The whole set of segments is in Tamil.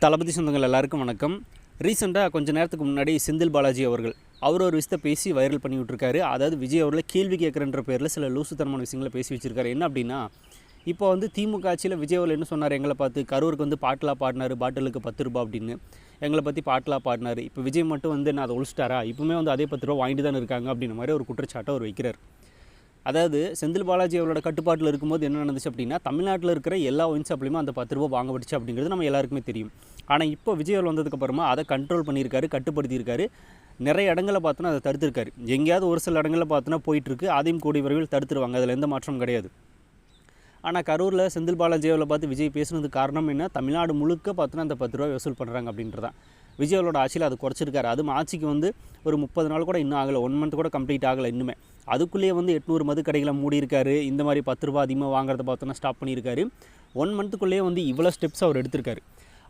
தளபதி சொந்தங்கள் எல்லாருக்கும் வணக்கம். ரீசெண்டாக கொஞ்சம் நேரத்துக்கு முன்னாடி செந்தில் பாலாஜி அவர்கள் ஒரு விஷயத்தை பேசி வைரல் பண்ணி விட்டுருக்காரு. அதாவது விஜய் அவர்களை கேள்வி கேட்குறன்ற பேரில் சில லூசுத்தனமான விஷயங்களை பேசி வச்சுருக்காரு. என்ன அப்படின்னா, இப்போ திமுக ஆட்சியில் விஜய் அவர்கள் என்ன சொன்னார், எங்களை பார்த்து கரூருக்கு பாட்டலாக பாடினார், பாட்டிலுக்கு 10 ரூபா அப்படின்னு எங்களை பற்றி பாட்டலாக பாடினார். இப்போ விஜய் மட்டும் நான் அதை ஒழிச்சிட்டாரா, இப்போவுமே அதே 10 ரூபா வாங்கிட்டு தானே இருக்காங்க அப்படின்ற மாதிரி ஒரு குற்றச்சாட்டை அவர் வைக்கிறார். அதாவது செந்தில் பாலாஜி அவரோட கட்டுப்பாட்டில் இருக்கும்போது என்ன நடந்துச்சு அப்படின்னா, தமிழ்நாட்டில் இருக்கிற எல்லா ஒயின் ஷாப்லையுமே அந்த 10 ரூபா வாங்கப்பட்டுச்சு அப்படிங்கிறது நம்ம எல்லாருக்குமே தெரியும். ஆனால் இப்போ விஜய் அவர்கள் வந்ததுக்கப்புறமா அதை கண்ட்ரோல் பண்ணியிருக்காரு, கட்டுப்படுத்தியிருக்காரு. நிறைய இடங்களில் பார்த்தோன்னா அதை தடுத்திருக்காரு. எங்கேயாவது ஒரு சில இடங்களில் பார்த்தோன்னா போயிட்டுருக்கு, அதையும் கூடிய விரைவில் தடுத்துருவாங்க, அதில் எந்த மாற்றமும் கிடையாது. ஆனால் கரூரில் செந்தில் பாலாஜி அவர்களை பார்த்து விஜய் பேசுனதுக்கு காரணம் என்ன, தமிழ்நாடு முழுக்க பார்த்தோன்னா அந்த 10 ரூபா வசூல் பண்ணுறாங்க அப்படின்றதான். விஜய் அவரோட ஆட்சியில் அது குறைச்சிருக்காரு. அதுவும் ஆட்சிக்கு ஒரு 30 நாள் கூட இன்னும் ஆகலை, 1 மந்த் கூட கம்ப்ளீட் ஆகலை இன்னுமே. அதுக்குள்ளேயே 800 மது கடைகளை மூடியிருக்காரு. இந்த மாதிரி 10 ரூபா அதிகமாக வாங்குறத பார்த்தோன்னா ஸ்டாப் பண்ணியிருக்காரு. 1 மந்த்துக்குள்ளேயே இவ்வளோ ஸ்டெப்ஸ் அவர் எடுத்திருக்காரு.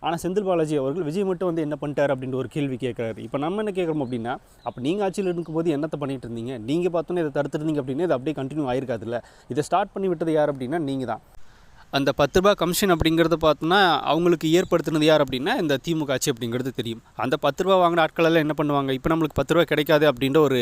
ஆனால் செந்தில் பாலாஜி அவர்கள் விஜய் மட்டும் என்ன பண்ணிட்டார் அப்படின்ற ஒரு கேள்வி கேட்குறாரு. இப்போ நம்ம என்ன கேட்குறோம் அப்படின்னா, அப்போ நீங்கள் ஆட்சியில் இருக்கும்போது என்னத்தை பண்ணிட்டு இருந்தீங்க, நீங்கள் பார்த்தோன்னே இதை தடுத்துருந்தீங்க அப்படின்னா இது அப்படியே கண்டினியூ ஆகிருக்காதுல்ல. இதை ஸ்டார்ட் பண்ணி விட்டது யார் அப்படின்னா நீங்கள் தான். அந்த 10 ரூபா கமிஷன் அப்படிங்கிறத பார்த்தோன்னா அவங்களுக்கு ஏற்படுத்தினது யார் அப்படின்னா இந்த திமுக ஆட்சி அப்படிங்கிறது தெரியும். அந்த 10 ரூபா வாங்கின ஆட்களெல்லாம் என்ன பண்ணுவாங்க, இப்போ நம்மளுக்கு 10 ரூபா கிடைக்காது அப்படின்ற ஒரு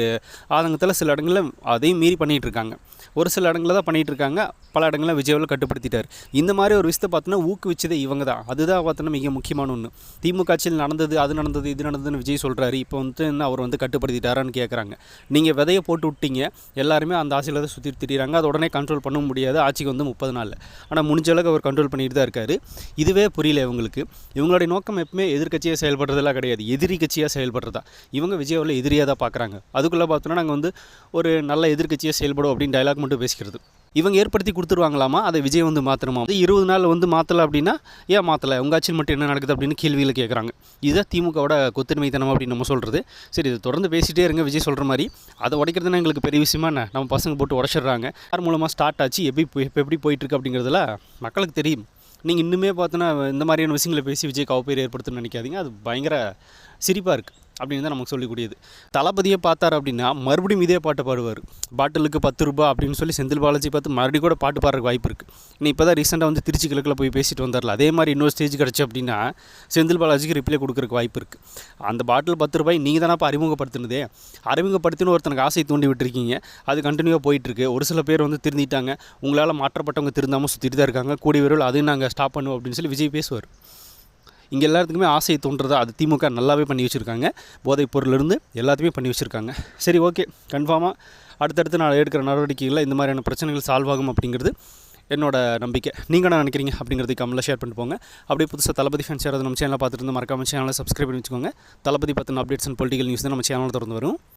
ஆதங்கத்தில் சில இடங்களில் அதையும் மீறி பண்ணிகிட்டு இருக்காங்க. ஒரு சில இடங்களில் தான் பண்ணிகிட்டு இருக்காங்க, பல இடங்களில் விஜயாவில் கட்டுப்படுத்திட்டார். இந்த மாதிரி ஒரு விஷயத்தை பார்த்தோன்னா ஊக்குவிச்சதே இவங்க தான். அதுதான் பார்த்தோன்னா மிக முக்கியமான ஒன்று. திமுக ஆட்சியில் நடந்தது, அது நடந்தது, இது நடந்ததுன்னு விஜய் சொல்கிறாரு. இப்போ என்ன அவர் கட்டுப்படுத்திட்டாரான்னு கேட்குறாங்க. நீங்கள் விதையை போட்டு விட்டீங்க, எல்லாருமே அந்த ஆட்சியில் தான் சுற்றி திரிகிறாங்க. அதை உடனே கண்ட்ரோல் பண்ண முடியாது, ஆட்சிக்கு 30 நாள். ஆனால் முடிஞ்ச அளவுக்கு அவர் கண்ட்ரோல் பண்ணிட்டு தான் இருக்கார். இதுவே புரியல இவங்களுக்கு. இவங்களுடைய நோக்கம் எப்பவுமே எதிர்கட்சியாக செயல்படுறதெல்லாம் கிடையாது, எதிரி கட்சியாக செயல்படுறதா. இவங்க விஜயாவில் எதிரியாக தான் பார்க்குறாங்க. அதுக்குள்ளே பார்த்தோன்னா நாங்கள் ஒரு நல்ல எதிர்கட்சியாக செயல்படும் அப்படின்னு டைலாக் மட்டும் பேசிக்கிறது. இவங்க ஏற்படுத்தி கொடுத்துருவாங்களாமா, அதை விஜய் மாற்றணுமா. 20 நாள் மாற்றலை அப்படின்னா ஏன் மாற்றலை, உங்கள் ஆட்சியில் மட்டும் என்ன நடக்குது அப்படின்னு கேள்வியில் கேட்குறாங்க. இதுதான் திமுகவோட கொத்தடிமைத்தனம் அப்படின்னு நம்ம சொல்கிறது. சரி, இது தொடர்ந்து பேசிகிட்டே இருங்க. விஜய் சொல்கிற மாதிரி அதை உடைக்கிறதுனா எங்களுக்கு பெரிய விஷயமா என்ன, நம்ம பசங்க போட்டு உடச்சிடுறாங்க. யார் மூலமாக ஸ்டார்ட் ஆச்சு, எப்படி போயிட்டுருக்கு அப்படிங்கிறதுல மக்களுக்கு தெரியும். நீங்கள் இன்னுமே பார்த்தோன்னா இந்த மாதிரியான விஷயங்களை பேசி விஜய் கவப்பேர் ஏற்படுத்தணும்னு நினைக்காதீங்க. அது பயங்கர சிரிப்பாக இருக்குது அப்படின்னு தான் நமக்கு சொல்லக்கூடியது. தளபதியை பார்த்தார் அப்படின்னா மறுபடியும் இதே பாட்டு பாடுவார். பாட்டிலுக்கு 10 ரூபா அப்படின்னு சொல்லி செந்தில் பாலாஜி பார்த்து மறுபடியும் கூட பாட்டு பாடுறதுக்கு வாய்ப்பு இருக்குது. இன்னும் இப்போ தான் ரீசெண்டாக திருச்சி கிழக்கில் போய் பேசிட்டு வந்தார்ல, அதே மாதிரி இன்னொரு ஸ்டேஜ் கிடச்சி அப்படின்னா செந்தில் பாலாஜிக்கு ரிப்ளை கொடுக்குறக்கு வாய்ப்பு இருக்குது. அந்த பாட்டில் 10 ரூபாய் நீங்கள் தானே இப்போ அறிமுகப்படுத்தினதே, அறிமுகப்படுத்தினு ஒருத்தனுக்கு ஆசை தூண்டி விட்டுருக்கீங்க. அது கண்டினியூவாக போயிட்டுருக்கு. ஒரு சில பேர் திருந்திட்டாங்க, உங்களால் மாற்றப்பட்டவங்க திருந்தாமல் சுற்றிட்டு தான் இருக்காங்க. கூடிய விரைவில் அதையும் நாங்கள் ஸ்டாப் பண்ணுவோம் அப்படின்னு சொல்லி விஜய் பேசுவார். இங்கே எல்லாத்துக்குமே ஆசையை தோன்றதா அது திமுக நல்லாவே பண்ணி வச்சுருக்காங்க. போதைப் பொருளிலிருந்து எல்லாத்தையுமே பண்ணி வச்சுருக்காங்க. சரி, ஓகே, கன்ஃபார்மாக அடுத்தடுத்து நான் எடுக்கிற நடவடிக்கைகளில் இந்த மாதிரியான பிரச்சனைகள் சால்வ் ஆகும் அப்படிங்கிறது என்னோட நம்பிக்கை. நீங்கள் என்ன நினைக்கிறீங்க அப்படிங்கிறது கமெண்ட்டில் ஷேர் பண்ணிட்டு போங்க. அப்படியே புதுசாக தளபதி ஃபேன்ஸ் யாராவது நம்ம சேனலை பார்த்துட்டு மறக்காம சேனலை சப்ஸ்கிரைப் பண்ணி வச்சுக்கோங்க. தளபதி பற்றின அப்டேட்ஸ் அண்ட் பொலிட்டிக்கல் நியூஸ் தான் நம்ம சேனலில் திறந்து வரும்.